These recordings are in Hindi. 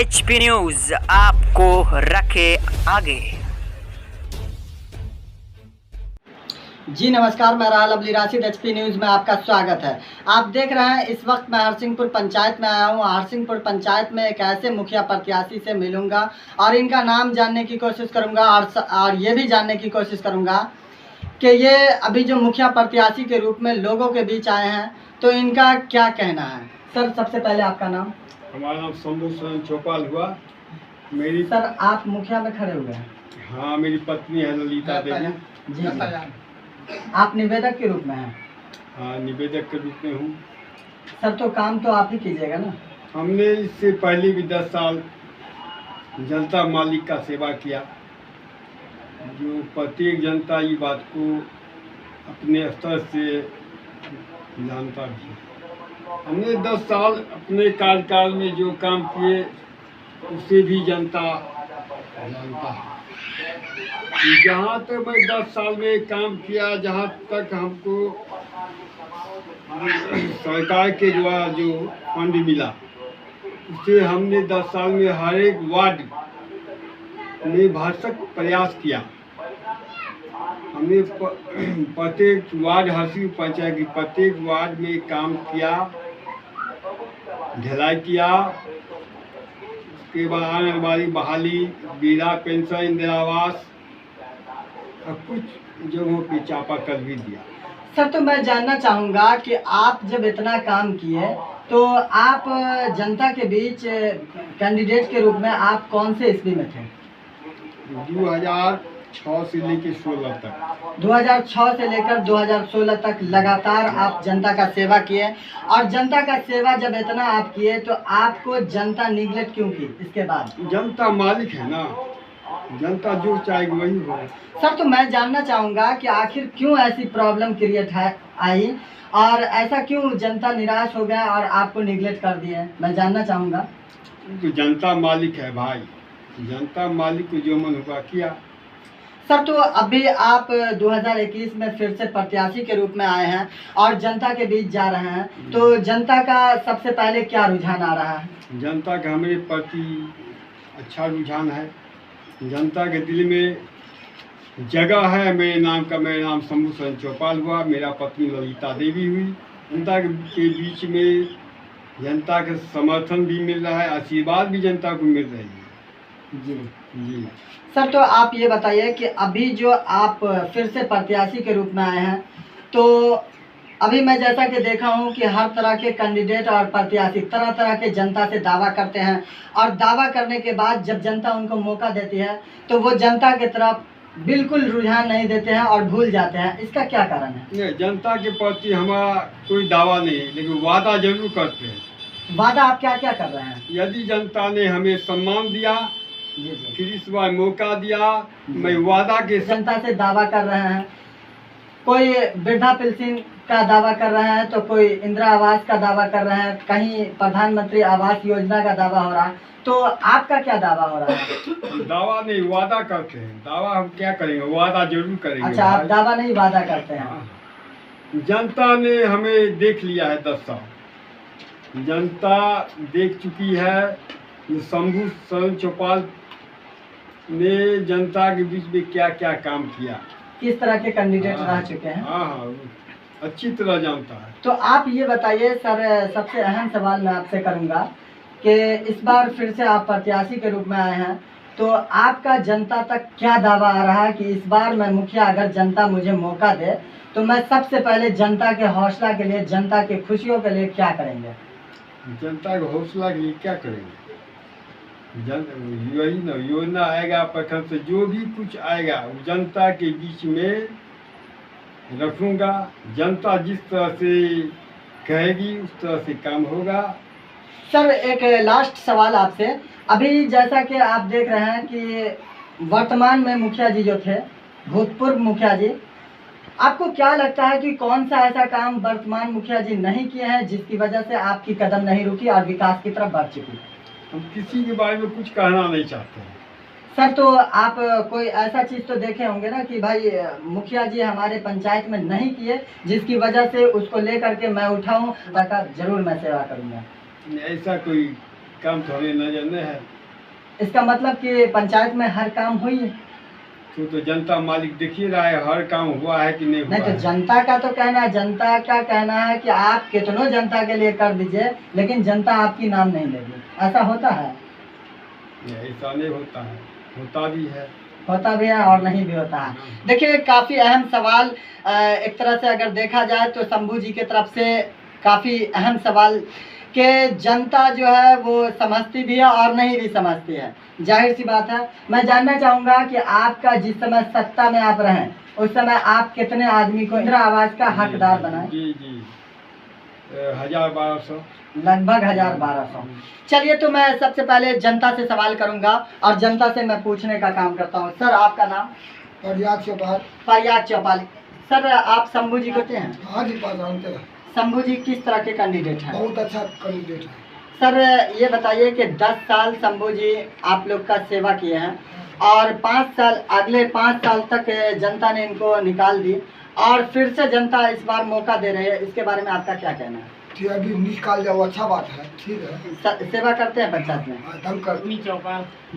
एचपी न्यूज आपको रखे आगे। जी नमस्कार, मैं राहुल अब्दुल राशिद। एचपी न्यूज़ में आपका स्वागत है। आप देख रहे हैं इस वक्त मैं हरसिंहपुर पंचायत में आया हूँ। हरसिंहपुर पंचायत में एक ऐसे मुखिया प्रत्याशी से मिलूंगा और इनका नाम जानने की कोशिश करूंगा और ये भी जानने की कोशिश करूंगा कि ये अभी जो मुखिया प्रत्याशी के रूप में लोगों के बीच आए हैं तो इनका क्या कहना है। सर, सबसे पहले आपका नाम? हमारा नाम शंभू चौपाल हुआ। मेरी सर, आप मुखिया में खड़े हुए हैं? हाँ, मेरी पत्नी है ललिता देवी। जी, आप निवेदक के रूप में हैं? हाँ, निवेदक के रूप में हूँ। सर, तो काम तो आप ही कीजिएगा ना? हमने इससे पहले भी 10 साल जनता मालिक का सेवा किया, जो प्रत्येक जनता ये बात को अपने स्तर से जानता भी है। हमने 10 साल अपने कार्यकाल में जो काम किए उसे भी जनता जानता है। जहाँ तक मैं 10 साल में काम किया, जहाँ तक हमको सरकार के द्वारा जो फंड मिला उसे हमने 10 साल में हर एक वार्ड में भरसक प्रयास किया। हमने प्रत्येक वार्ड, हरसिंहपुर पंचायत की प्रत्येक वार्ड में काम किया, ढलाई किया। उसके बाद आंगनबाड़ी बहाली, वृद्धा पेंशन, इंदिरा आवास और कुछ जगहों पे चापाकल भी दिया। सर, तो मैं जानना चाहूँगा कि आप जब इतना काम किए तो आप जनता के बीच कैंडिडेट के रूप में आप कौन से ईस्वी में थे? 2006 से लेकर 16 तक। 2006 से लेकर 2016 तक लगातार आप जनता का सेवा किए और जनता का सेवा जब इतना आप किए तो आपको जनता निगलेक्ट क्यों की? इसके बाद जनता मालिक है ना, जनता जो चाहेगी वही होगा। सर, तो मैं जानना चाहूँगा कि आखिर क्यों ऐसी प्रॉब्लम क्रिएट आई और ऐसा क्यों जनता निराश हो गया और आपको निगलेक्ट कर दिए? मैं जानना चाहूँगा। तो जनता मालिक है भाई, जनता मालिक को जो मन हुआ किया। सर, तो अभी आप 2021 में फिर से प्रत्याशी के रूप में आए हैं और जनता के बीच जा रहे हैं, तो जनता का सबसे पहले क्या रुझान आ रहा है? जनता का हमारे प्रति अच्छा रुझान है। जनता के दिल में जगह है। मेरे नाम शंभू चौपाल हुआ, मेरा पत्नी ललिता देवी हुई। जनता के बीच में जनता का समर्थन भी मिल रहा है, आशीर्वाद भी जनता को मिल रही है। जी जी सर, तो आप ये बताइए कि अभी जो आप फिर से प्रत्याशी के रूप में आए हैं तो अभी मैं जैसा कि देखा हूँ कि हर तरह के कैंडिडेट और प्रत्याशी तरह तरह के जनता से दावा करते हैं और दावा करने के बाद जब जनता उनको मौका देती है तो वो जनता की तरफ बिल्कुल रुझान नहीं देते हैं और भूल जाते हैं। इसका क्या कारण है? नहीं, जनता के प्रति हमारा कोई दावा नहीं, लेकिन वादा जरूर करते हैं। वादा आप क्या क्या कर रहे हैं? यदि जनता ने हमें सम्मान दिया, जी जी, फिर इस बार मौका दिया, मैं वादा के जनता से दावा कर रहे हैं। कोई वृद्धा पेंशन का दावा कर रहे हैं तो कोई इंदिरा आवास का दावा कर रहे हैं, कहीं प्रधानमंत्री आवास योजना का दावा हो रहा है, तो आपका क्या दावा हो रहा है? दावा नहीं, वादा करते हैं। दावा हम क्या करेंगे, वादा जरूर करेंगे। अच्छा, आप भाई। दावा नहीं वादा करते हैं। हाँ। जनता ने हमें देख लिया है 10 साल। जनता देख चुकी है कि शंभू चौपाल ने जनता के बीच में क्या क्या काम किया, किस तरह के कैंडिडेट हाँ, रह चुके हैं। हाँ हाँ, अच्छी तरह जानता है। तो आप ये बताइए सर, सबसे अहम सवाल मैं आपसे करूंगा कि इस बार फिर से आप प्रत्याशी के रूप में आए हैं तो आपका जनता तक क्या दावा आ रहा है कि इस बार मैं मुखिया, अगर जनता मुझे मौका दे तो मैं सबसे पहले जनता के हौसला के लिए, जनता के खुशियों के लिए क्या करेंगे? जनता के हौसला के लिए क्या करेंगे? यही ना, योजना आएगा प्रखंड से, जो भी कुछ आएगा वो जनता के बीच में रखूंगा। जनता जिस तरह से कहेगी उस तरह से काम होगा। सर, एक लास्ट सवाल आपसे। अभी जैसा कि आप देख रहे हैं कि वर्तमान में मुखिया जी जो थे, भूतपूर्व मुखिया जी, आपको क्या लगता है कि कौन सा ऐसा काम वर्तमान मुखिया जी नहीं किए हैं जिसकी वजह से आपकी कदम नहीं रुकी और विकास की तरफ बढ़ चुकी? हम किसी के बारे में कुछ कहना नहीं चाहते हैं। सर, तो आप कोई ऐसा चीज़ तो देखे होंगे ना कि भाई मुखिया जी हमारे पंचायत में नहीं किए जिसकी वजह से उसको लेकर के मैं उठाऊं, जरूर मैं सेवा करूंगा। ऐसा कोई काम तो हमें नजर नहीं है। इसका मतलब कि पंचायत में हर काम हुई है? तो जनता मालिक देख ही रहा है, हर काम हुआ है कि नहीं हुआ नहीं तो है। जनता का तो कहना है, जनता का कहना है कि आप कितनों जनता के लिए कर दीजिए लेकिन जनता आपकी नाम नहीं लेगी, ऐसा होता है? ऐसा नहीं होता है, होता भी है। होता भी है और नहीं भी होता है। देखिए काफ़ी अहम सवाल, एक तरह से अगर देखा जाए तो शंभू जी की तरफ से काफ़ी अहम सवाल कि जनता जो है वो समझती भी है और नहीं भी समझती है। जाहिर सी बात है, मैं जानना चाहूँगा कि आपका जिस समय सत्ता में आप रहें उस समय आप कितने आदमी को इंदिरा आवास का हकदार बनाए? जी जी 1000-1200। लगभग 1000-1200। चलिए तो मैं सबसे पहले जनता से सवाल करूंगा और जनता से मैं पूछने का काम करता हूं। सर आपका नाम? प्रयाग चौपाल। प्रयाग चौपाल। सर आप शंभू जी होते हैं? हाँ जी जानते हैं। शंभू जी किस तरह के कैंडिडेट हैं? बहुत अच्छा कैंडिडेट है। सर ये बताइए कि 10 साल शंभू जी आप लोग का सेवा किए हैं और 5 साल, अगले 5 साल तक जनता ने इनको निकाल दी और फिर से जनता इस बार मौका दे रही है, इसके बारे में आपका क्या कहना है? ठीक है, अभी निकाल जाओ, अच्छा बात है, ठीक है। सेवा करते हैं पंचायत में? हम कर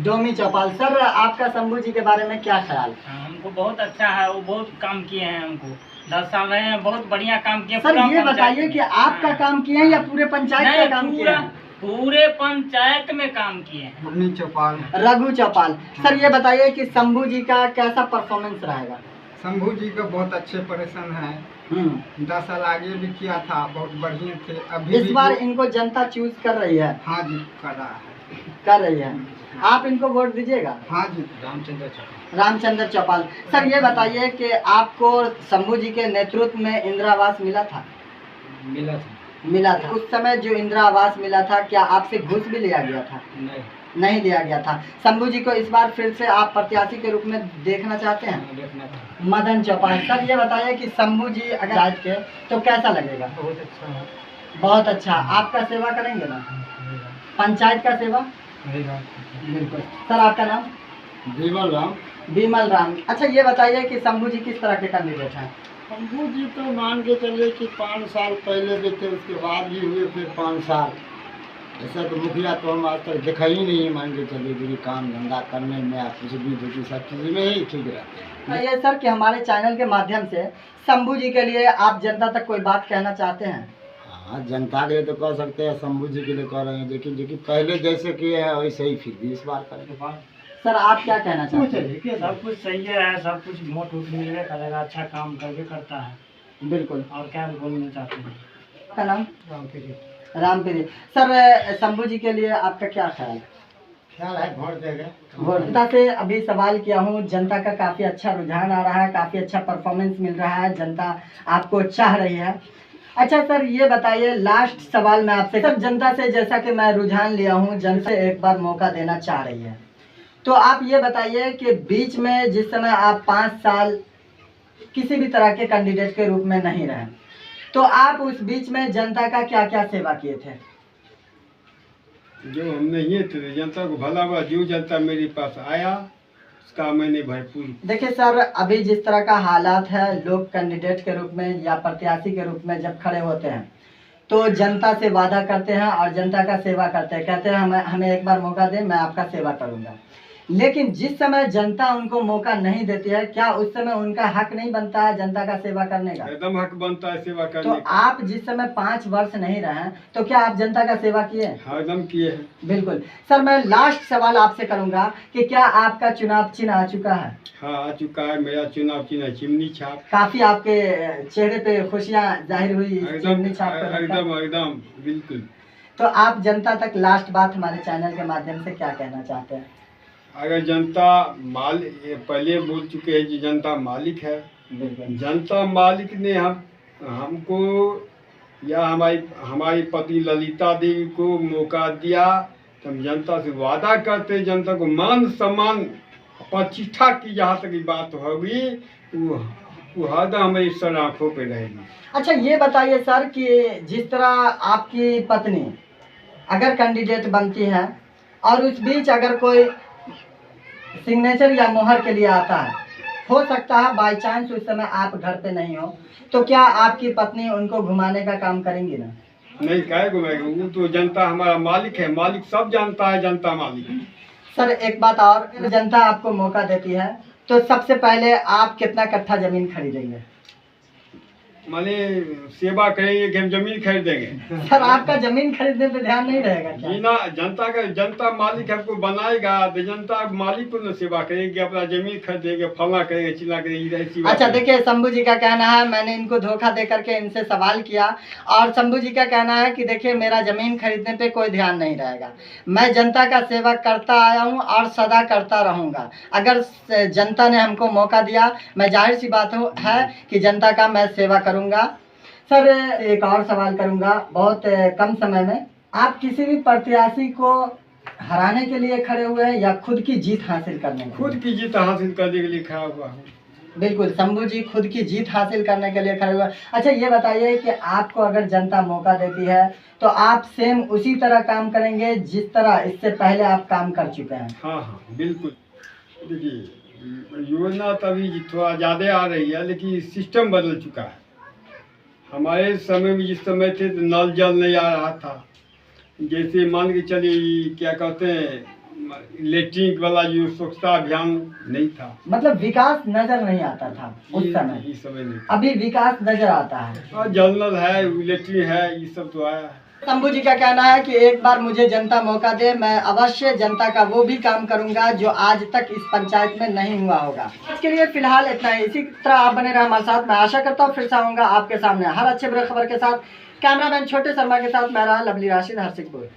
डोमी चौपाल। सर आपका शंभू जी के बारे में क्या ख्याल? हमको बहुत अच्छा है, वो बहुत काम किए हैं, हमको 10 साल रहे हैं, बहुत बढ़िया काम किए। सर ये बताइए कि आपका काम किए हैं या पूरे पंचायत का काम किए हैं? पूरे पंचायत में काम किए हैं। डोमी चौपाल। रघु चौपाल। सर ये बताइए कि शंभू जी का कैसा परफॉर्मेंस रहेगा? शंभू जी का बहुत अच्छे परेशान है। 10 साल आगे भी किया था, बहुत बढ़िया थे। अभी इस बार इनको जनता चूज कर रही है? हाँ जी कर रहा है। कर रही है। आप इनको वोट दीजिएगा? हाँ जी रामचंद्र चौपाल। रामचंद्र चौपाल। सर ये बताइए कि आपको शंभू जी के नेतृत्व में इंदिरा आवास मिला था? मिला था। उस समय जो इंदिरा आवास मिला था क्या आपसे घूस भी लिया गया था? नहीं लिया गया था। शंभू जी को इस बार फिर से आप प्रत्याशी के रूप में देखना चाहते हैं? मदन चौपाल। सर ये बताइए कि शंभू जी अगर आज के तो कैसा लगेगा? बहुत अच्छा है। बहुत अच्छा। आपका सेवा करेंगे ना? पंचायत का सेवा? बिल्कुल। सर आपका नाम? विमल राम। विमल राम। अच्छा ये बताइए कि शंभू जी किस तरह के कैंडिडेट हैं? शंभू जी तो मान के चले कि 5 साल पहले भी थे, उसके बाद भी हुए, फिर 5 साल। ऐसा तो मुखिया तो हम आज तक देखा ही नहीं है, मान के चलिए कि काम धंधा करने में आप कुछ भी देखिए सब चीज़ में ही ठीक रहते हैं। ये सर कि हमारे चैनल के माध्यम से शंभू जी के लिए आप जनता तक कोई बात कहना चाहते हैं? हाँ जनता के लिए तो कह सकते हैं, शंभू जी के लिए कह रहे हैं, लेकिन जो कि पहले जैसे किए हैं वैसे ही फिर भी इस बार करेंगे। सर आप क्या कहना चाहते हैं? सब कुछ सही है, सब कुछ वोट वोट मिलने करेगा, अच्छा काम करके करता है। बिल्कुल। और क्या बोलना चाहते हैं? आपका नाम? रामप्रीत। सर शंभू जी के लिए आपका क्या ख्याल? ख्याल है वोट देगा। जनता से अभी सवाल किया हूँ, जनता का काफ़ी अच्छा रुझान आ रहा है, काफ़ी अच्छा परफॉर्मेंस मिल रहा है, जनता आपको चाह रही है। अच्छा सर ये बताइए, लास्ट सवाल मैं आपसे, सर जनता से जैसा कि मैं रुझान लिया हूँ, जनता एक बार मौका देना चाह रही है, तो आप ये बताइए कि बीच में जिस समय आप 5 साल किसी भी तरह के कैंडिडेट के रूप में नहीं रहे, तो आप उस बीच में जनता का क्या क्या सेवा किए थे? जो हमने ये थे जनता को भला हुआ, जो जनता मेरे पास आया उसका मैंने भरपूर। देखिए सर अभी जिस तरह का हालात है, लोग कैंडिडेट के रूप में या प्रत्याशी के रूप में जब खड़े होते हैं तो जनता से वादा करते हैं और जनता का सेवा करते हैं, कहते हैं हमें एक बार मौका दें, मैं आपका सेवा करूंगा। लेकिन जिस समय जनता उनको मौका नहीं देती है, क्या उस समय उनका हक नहीं बनता है जनता का सेवा करने का? एकदम हक बनता है सेवा करने तो का। आप जिस समय 5 वर्ष नहीं रहे तो क्या आप जनता का सेवा किए? हाँ एकदम किए हैं। बिल्कुल। सर मैं लास्ट सवाल आपसे करूंगा कि क्या आपका चुनाव चिन्ह आ चुका है? हाँ आ चुका है, मेरा चुनाव चिन्ह है चिमनी छाप। काफी आपके चेहरे पे खुशियां जाहिर हुई इस चिमनी छाप को लेकर। एकदम एकदम बिल्कुल। तो आप जनता तक लास्ट बात हमारे चैनल के माध्यम से क्या कहना चाहते हैं? अगर जनता पहले बोल चुके हैं कि जनता मालिक है, जनता मालिक ने हमको या हमारी पत्नी ललिता देवी को मौका दिया, तो हम जनता से वादा करते हैं, जनता को मान सम्मान प्रतिष्ठा की जहाँ तक की बात होगी वो हरदम हमारी सर आँखों पे रहेगी। अच्छा ये बताइए सर कि जिस तरह आपकी पत्नी अगर कैंडिडेट बनती है और उस बीच अगर कोई सिग्नेचर या मोहर के लिए आता है, हो सकता है बाय चांस उस समय आप घर पे नहीं हो, तो क्या आपकी पत्नी उनको घुमाने का काम करेंगी ना? नहीं काहे घुमाएगा, वो तो जनता हमारा मालिक है, मालिक सब जानता है, जनता मालिक है। सर एक बात और, जनता आपको मौका देती है तो सबसे पहले आप कितना कट्ठा जमीन खरीदेंगे? माने सेवा करेंगे कि हम जमीन खरीदेंगे? सर आपका जमीन खरीदने पे ध्यान नहीं रहेगा क्या? जी ना, जनता मालिक हमको बनाएगा तो जनता मालिक को न सेवा करेगी, अपना जमीन खरीदेंगे, फलना करेंगे, चिल्ला करेंगे, ऐसी बात अच्छा है। देखिए, शंभू जी का कहना है, मैंने इनको धोखा दे करके इनसे सवाल किया और शंभू जी का कहना है कि देखिए मेरा जमीन खरीदने पे कोई ध्यान नहीं रहेगा, मैं जनता का सेवा करता आया हूँ और सदा करता रहूँगा। अगर जनता ने हमको मौका दिया, मैं जाहिर सी बात है कि जनता का मैं सेवा करूँगा। सर एक और सवाल करूँगा बहुत कम समय में, आप किसी भी प्रत्याशी को हराने के लिए खड़े हुए हैं या खुद की जीत हासिल करने के लिए? खुद की जीत हासिल करने के लिए खड़ा हुआ हूँ। बिल्कुल, शंभू जी खुद की जीत हासिल करने के लिए खड़े हुए। अच्छा ये बताइए कि आपको अगर जनता मौका देती है तो आप सेम उसी तरह काम करेंगे जिस तरह इससे पहले आप काम कर चुके हैं? हाँ हाँ बिल्कुल। देखिए योजना तभी थोड़ा ज़्यादा आ रही है, लेकिन सिस्टम बदल चुका है। हमारे समय में जिस समय थे तो नल जल नहीं आ रहा था, जैसे मान के चलिए क्या कहते हैं इलेक्ट्रिक वाला जो स्वच्छता अभियान नहीं था, मतलब विकास नजर नहीं आता था उस समय, इस समय नहीं। अभी विकास नजर आता है। और जल नल है, इलेक्ट्रिक है, ये सब तो आया है। शंभू जी का कहना है कि एक बार मुझे जनता मौका दे, मैं अवश्य जनता का वो भी काम करूंगा जो आज तक इस पंचायत में नहीं हुआ होगा। आज के लिए फिलहाल इतना ही। इसी तरह आप बने रहे हमारे साथ। मैं आशा करता हूँ फिर से आऊंगा आपके सामने हर अच्छे बुरे खबर के साथ। कैमरामैन छोटे शर्मा के साथ मैं रहा लवली राशिद, हरसिंहपुर।